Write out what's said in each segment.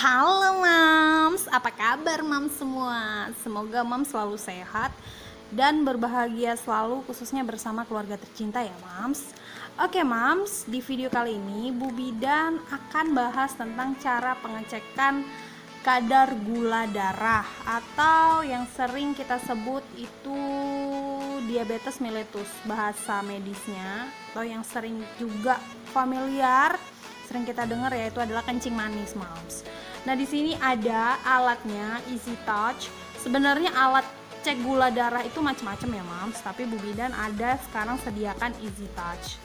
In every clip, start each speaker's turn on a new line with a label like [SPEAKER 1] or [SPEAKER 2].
[SPEAKER 1] Halo Mams, apa kabar Mams semua? Semoga Mams selalu sehat dan berbahagia selalu, khususnya bersama keluarga tercinta ya Mams. Oke Mams, di video kali ini Bu Bidan akan bahas tentang cara pengecekan kadar gula darah atau yang sering kita sebut itu diabetes mellitus bahasa medisnya, atau yang sering juga familiar sering kita dengar yaitu adalah kencing manis Mams. Nah, di sini ada alatnya Easy Touch. Sebenarnya alat cek gula darah itu macam-macam ya Mams, tapi Bu Bidan ada sekarang sediakan Easy Touch.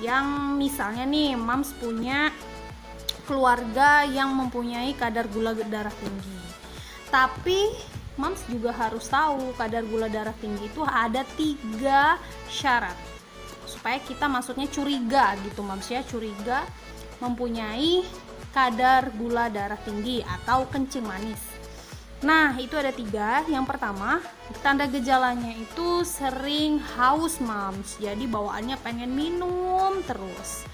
[SPEAKER 1] Yang misalnya nih Mams punya keluarga yang mempunyai kadar gula darah tinggi. Tapi Mams juga harus tahu kadar gula darah tinggi itu ada 3 syarat. Supaya kita maksudnya curiga gitu Mams ya, curiga mempunyai kadar gula darah tinggi atau kencing manis. Nah, itu ada 3. Yang pertama, tanda gejalanya itu sering haus Mams, jadi bawaannya pengen minum terus.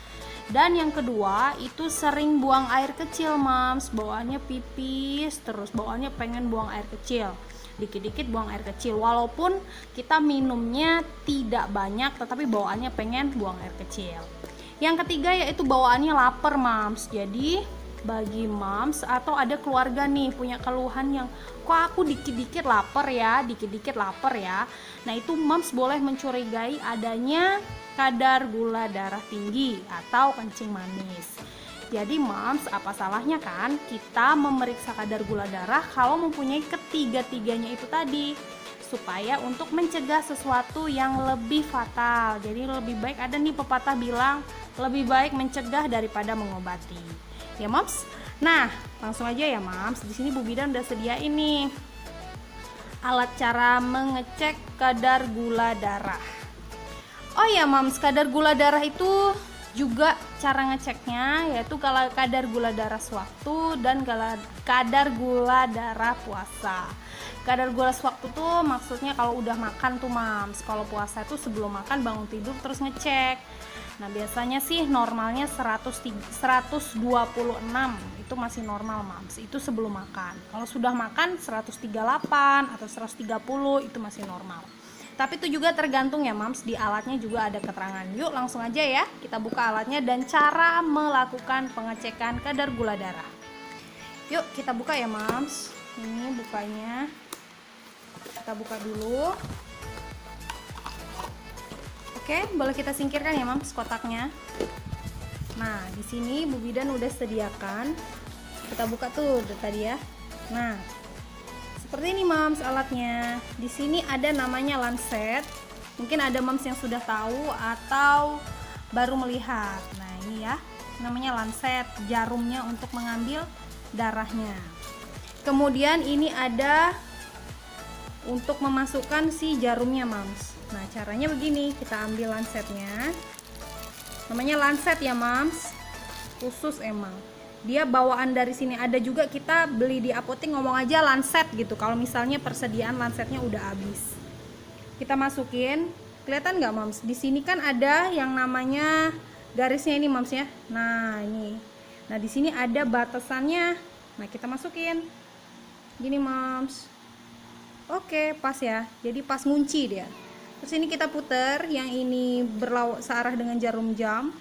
[SPEAKER 1] Dan yang kedua, itu sering buang air kecil Mams, bawaannya pipis terus, bawaannya pengen buang air kecil. Dikit-dikit buang air kecil, walaupun kita minumnya tidak banyak tetapi bawaannya pengen buang air kecil. Yang ketiga yaitu bawaannya lapar Mams. Jadi bagi Mams atau ada keluarga nih punya keluhan yang kok aku dikit-dikit lapar ya, dikit-dikit lapar ya. Nah, itu Mams boleh mencurigai adanya kadar gula darah tinggi atau kencing manis. Jadi Mams, apa salahnya kan kita memeriksa kadar gula darah kalau mempunyai ketiga-tiganya itu tadi, supaya untuk mencegah sesuatu yang lebih fatal. Jadi lebih baik, ada nih pepatah bilang lebih baik mencegah daripada mengobati. Ya Mams. Nah, langsung aja ya Mams. Di sini Bu Bidan udah sediain nih alat cara mengecek kadar gula darah. Oh ya Mams, kadar gula darah itu juga cara ngeceknya yaitu kalau kadar gula darah sewaktu dan kadar gula darah puasa. Kadar gula sewaktu tuh maksudnya kalau udah makan tuh Mams. Kalau puasa itu sebelum makan bangun tidur terus ngecek. Nah, biasanya sih normalnya 126 itu masih normal Mams. Itu sebelum makan. Kalau sudah makan 138 atau 130 itu masih normal. Tapi itu juga tergantung ya Mams, di alatnya juga ada keterangan. Yuk langsung aja ya, kita buka alatnya dan cara melakukan pengecekan kadar gula darah. Yuk kita buka ya Mams. Ini bukanya. Kita buka dulu. Oke, boleh kita singkirkan ya Mams kotaknya. Nah, di sini Bu Bidan udah sediakan. Kita buka tuh tadi ya. Nah, seperti ini Mams alatnya. Di sini ada namanya lancet. Mungkin ada Mams yang sudah tahu atau baru melihat. Nah, ini ya, namanya lancet, jarumnya untuk mengambil darahnya. Kemudian ini ada untuk memasukkan si jarumnya Mams. Nah, caranya begini, kita ambil lancetnya. Namanya lancet ya Mams, khusus emang. Dia bawaan dari sini, ada juga kita beli di apotek ngomong aja lancet gitu. Kalau misalnya persediaan lancetnya udah habis. Kita masukin, kelihatan nggak Mams? Di sini kan ada yang namanya garisnya ini Mams ya. Nah, ini. Nah, di sini ada batasannya. Nah, kita masukin. Gini Mams. Oke, pas ya. Jadi pas ngunci dia. Terus ini kita puter, yang ini searah dengan jarum jam,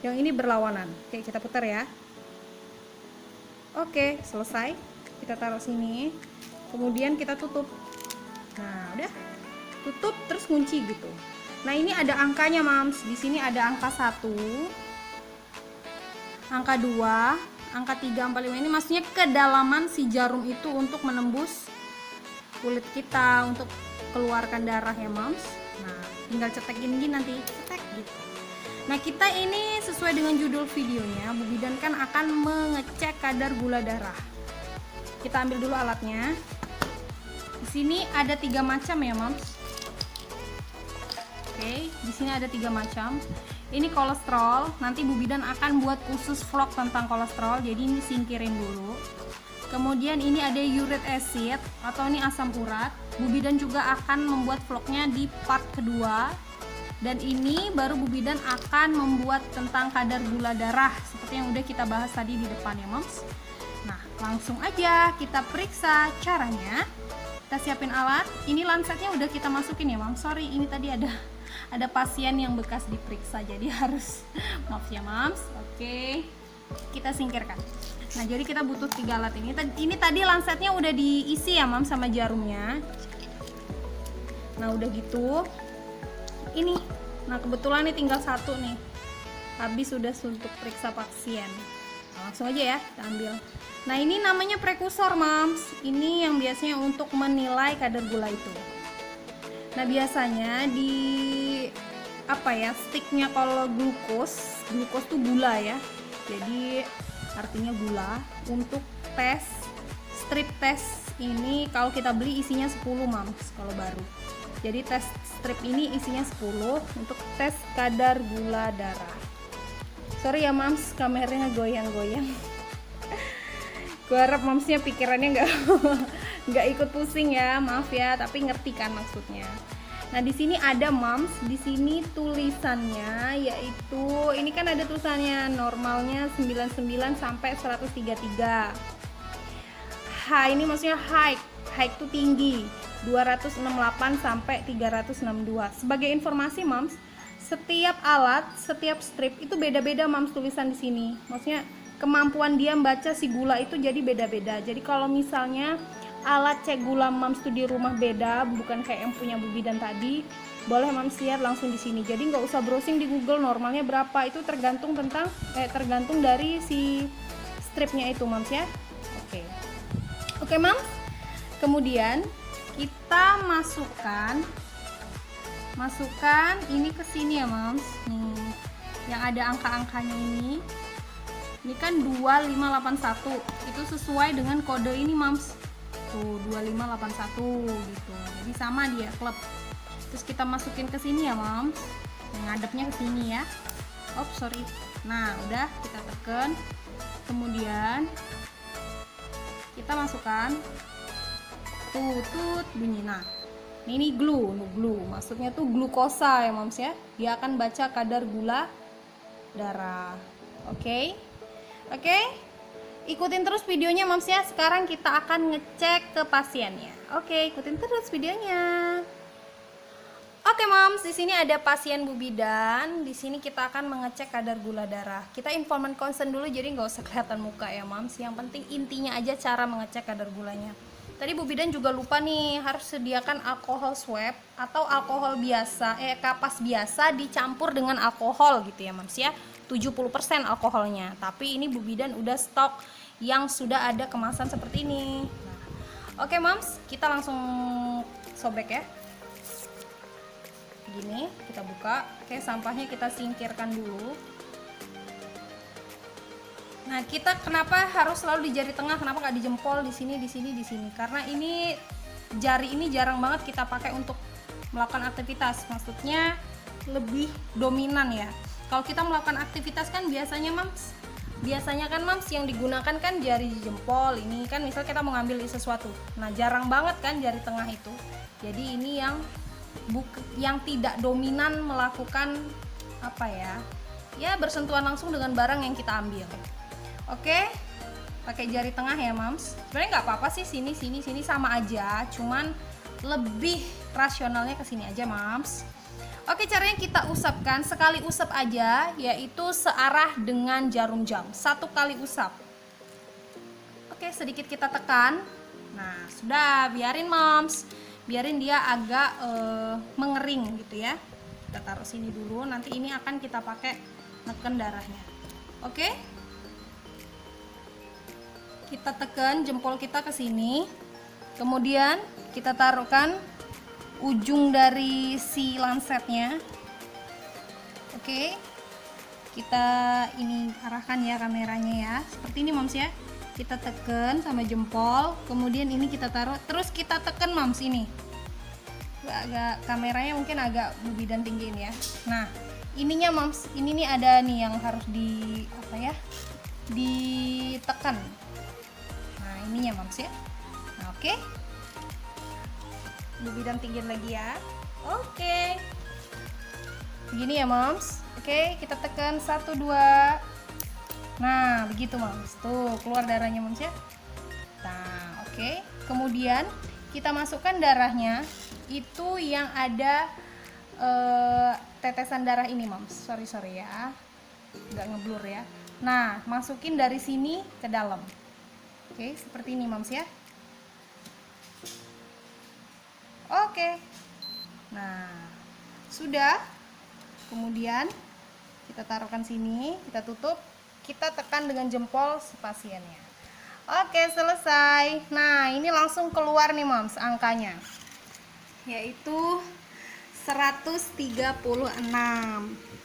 [SPEAKER 1] yang ini berlawanan. Oke, kita putar ya. Oke, selesai. Kita taruh sini. Kemudian kita tutup. Nah, udah. Tutup terus kunci gitu. Nah, ini ada angkanya Mams. Di sini ada angka 1, angka 2, angka 3, 4, 5. Ini maksudnya kedalaman si jarum itu untuk menembus kulit kita, untuk keluarkan darah ya Mams. Nah, tinggal cetek gini nanti, cetek gitu. Nah, kita ini sesuai dengan judul videonya, Bu Bidan kan akan mengecek kadar gula darah. Kita ambil dulu alatnya. Di sini ada 3 macam ya Mams. Oke, di sini ada 3 macam. Ini kolesterol. Nanti Bu Bidan akan buat khusus vlog tentang kolesterol, jadi ini singkirin dulu. Kemudian ini ada uric acid atau ini asam urat. Bu Bidan juga akan membuat vlognya di part kedua. Dan ini baru Bu Bidan akan membuat tentang kadar gula darah seperti yang udah kita bahas tadi di depan ya Moms. Nah, Langsung aja kita periksa. Caranya kita siapin alat. Ini lancetnya udah kita masukin ya Mams. Sorry, ini tadi ada pasien yang bekas diperiksa, jadi harus maaf ya Mams. Oke, kita singkirkan. Nah, jadi kita butuh 3 alat ini. Ini tadi lancetnya udah diisi ya Mams sama jarumnya. Nah, udah gitu. Ini. Nah, kebetulan nih tinggal 1 nih. Habis sudah untuk periksa pasien. Nah, langsung aja ya kita ambil. Nah, ini namanya prekursor Mams. Ini yang biasanya untuk menilai kadar gula itu. Nah, biasanya di sticknya kalau glukos tuh gula ya. Jadi artinya gula. Untuk tes strip test ini kalau kita beli isinya 10 Mams kalau baru. Jadi tes strip ini isinya 10 untuk tes kadar gula darah. Sorry ya Mams, kameranya goyang-goyang. Gue harap Mamsnya pikirannya nggak ikut pusing ya, maaf ya, tapi ngerti kan maksudnya. Nah, di sini ada Mams, di sini tulisannya yaitu ini kan ada tulisannya normalnya 99 sampai 133. High ini maksudnya high itu tinggi, 268 sampai 362. Sebagai informasi Mams, setiap alat, setiap strip itu beda-beda Mams tulisan di sini. Maksudnya kemampuan dia membaca si gula itu jadi beda-beda. Jadi kalau misalnya alat cek gula Mams tuh di rumah beda, bukan kayak yang punya Bu Bidan tadi, boleh Mams lihat langsung di sini. Jadi nggak usah browsing di Google normalnya berapa, itu tergantung dari si stripnya itu Mams ya. Oke Mams. Kemudian kita masukkan ini ke sini ya Mams. Nih, yang ada angka-angkanya ini. Ini kan 2581, itu sesuai dengan kode ini Mams. Tuh 2581 gitu. Jadi sama dia klub. Terus kita masukin ke sini ya Mams. Ngadepnya ke sini ya. Sorry. Nah, udah kita tekan. Kemudian kita masukkan. Tut bunyi. Nah, ini glue. Maksudnya tuh glukosa ya Mams ya. Dia akan baca kadar gula darah. Oke, ikutin terus videonya Mams ya. Sekarang kita akan ngecek ke pasiennya. Oke, ikutin terus videonya. Oke Mams, di sini ada pasien Bu Bidan. Di sini kita akan mengecek kadar gula darah. Kita informan concern dulu, jadi nggak usah kelihatan muka ya Mams. Yang penting intinya aja cara mengecek kadar gulanya. Tadi Bu Bidan juga lupa nih, harus sediakan alkohol swab atau alkohol biasa, kapas biasa dicampur dengan alkohol gitu ya Mams ya. 70% alkoholnya. Tapi ini Bu Bidan udah stok yang sudah ada kemasan seperti ini. Nah, oke Mams, kita langsung sobek ya. Gini, kita buka. Oke, sampahnya kita singkirkan dulu. Nah, kita kenapa harus selalu di jari tengah? Kenapa nggak di jempol, di sini? Karena ini jari ini jarang banget kita pakai untuk melakukan aktivitas. Maksudnya lebih dominan ya. Kalau kita melakukan aktivitas kan biasanya kan Mams yang digunakan kan jari jempol. Ini kan misal kita mau ngambil sesuatu. Nah, jarang banget kan jari tengah itu. Jadi ini yang tidak dominan melakukan bersentuhan langsung dengan barang yang kita ambil. Oke, pakai jari tengah ya Mams. Sebenarnya nggak apa-apa sih, sini sama aja, cuman lebih rasionalnya ke sini aja Mams. Oke, caranya kita usapkan sekali usap aja, yaitu searah dengan jarum jam. 1 kali usap. Oke, sedikit kita tekan. Nah, sudah, biarin Mams. Biarin dia agak mengering gitu ya. Kita taruh sini dulu, nanti ini akan kita pakai neken darahnya. Oke? Kita tekan jempol kita ke sini. Kemudian kita taruhkan ujung dari si lansetnya. Oke, kita ini arahkan ya kameranya ya, seperti ini Mams ya. Kita tekan sama jempol, kemudian ini kita taruh, terus kita tekan Mams ini. Agak kameranya mungkin agak Bu Bidan tinggiin ya. Nah, ininya Mams, ini nih ada nih yang harus ditekan. Nah, ininya Mams ya. Nah, oke. Bu Bidan tinggiin lagi ya. Oke. Begini ya Mams. Oke, kita tekan 1 2. Nah, begitu Mams. Tuh, keluar darahnya Mams ya. Nah, oke. Kemudian kita masukkan darahnya, itu yang ada tetesan darah ini, Moms. Sorry ya, nggak ngeblur ya. Nah, masukin dari sini ke dalam. Oke, seperti ini, Moms ya. Oke. Nah, sudah. Kemudian kita taruhkan sini, kita tutup, kita tekan dengan jempol si pasiennya. Oke, selesai. Nah, ini langsung keluar nih, Moms, angkanya. Yaitu 136.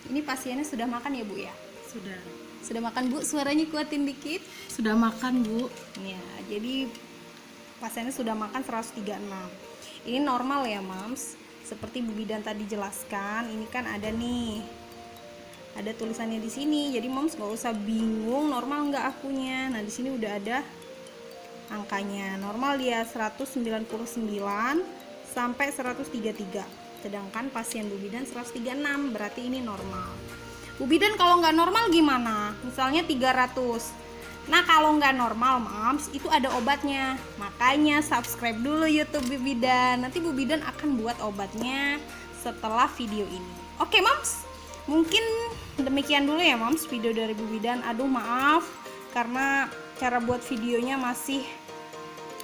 [SPEAKER 1] Ini pasiennya sudah makan ya, Bu ya? Sudah makan, Bu? Suaranya kuatin dikit.
[SPEAKER 2] Sudah makan, Bu.
[SPEAKER 1] Ya, jadi pasiennya sudah makan 136. Ini normal ya, Moms. Seperti Bu Bidan tadi jelaskan, ini kan ada nih, ada tulisannya di sini. Jadi Moms nggak usah bingung normal nggak akunya. Nah, di sini udah ada angkanya. Normal dia 199 sampai 133. Sedangkan pasien Bu Bidan 136, berarti ini normal. Bu Bidan kalau nggak normal gimana? Misalnya 300. Nah, kalau nggak normal, Moms, itu ada obatnya. Makanya subscribe dulu YouTube Bu Bidan. Nanti Bu Bidan akan buat obatnya setelah video ini. Oke, Moms. Mungkin demikian dulu ya, Moms, video dari Bu Bidan. Aduh, maaf karena cara buat videonya masih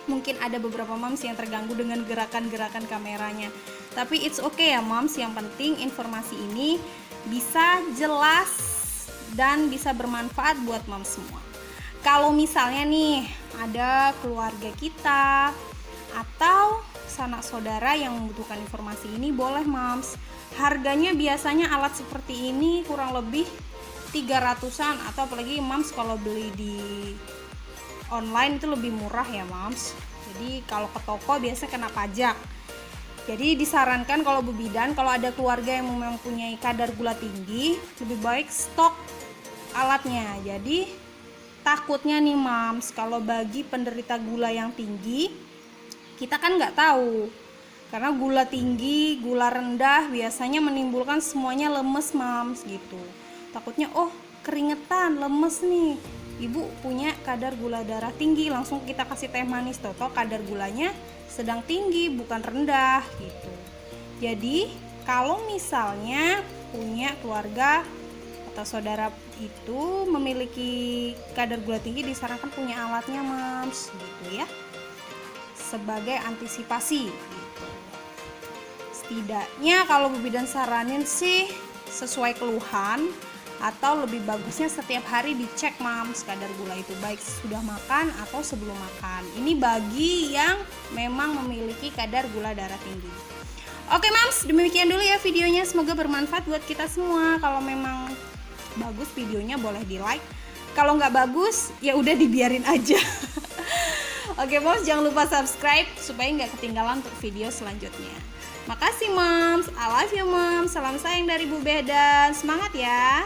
[SPEAKER 1] mungkin ada beberapa Moms yang terganggu dengan gerakan-gerakan kameranya. Tapi it's okay ya, Moms. Yang penting informasi ini bisa jelas dan bisa bermanfaat buat Moms semua. Kalau misalnya nih ada keluarga kita atau sanak saudara yang membutuhkan informasi ini, boleh, Moms. Harganya biasanya alat seperti ini kurang lebih 300-an, atau apalagi Moms kalau beli di online itu lebih murah ya, Moms. Jadi kalau ke toko biasanya kena pajak. Jadi disarankan kalau Bu Bidan, kalau ada keluarga yang mempunyai kadar gula tinggi, lebih baik stok alatnya. Jadi takutnya nih, Moms, kalau bagi penderita gula yang tinggi, kita kan nggak tahu. Karena gula tinggi, gula rendah biasanya menimbulkan semuanya lemes, Moms, gitu. Takutnya, oh keringetan, lemes nih. Ibu punya kadar gula darah tinggi, langsung kita kasih teh manis, toto kadar gulanya sedang tinggi, bukan rendah, gitu. Jadi, kalau misalnya punya keluarga atau saudara itu memiliki kadar gula tinggi, disarankan punya alatnya, Moms, gitu ya, sebagai antisipasi gitu. Setidaknya kalau Bu Bidan saranin sih sesuai keluhan, atau lebih bagusnya setiap hari dicek, Moms, kadar gula itu, baik sudah makan atau sebelum makan. Ini bagi yang memang memiliki kadar gula darah tinggi. Oke, Moms, demikian dulu ya videonya, semoga bermanfaat buat kita semua. Kalau memang bagus videonya boleh di like, kalau nggak bagus ya udah dibiarin aja. Oke, Moms, jangan lupa subscribe supaya nggak ketinggalan untuk video selanjutnya. Makasih, Moms, I love you, Moms, salam sayang dari Bu Bidan, semangat ya.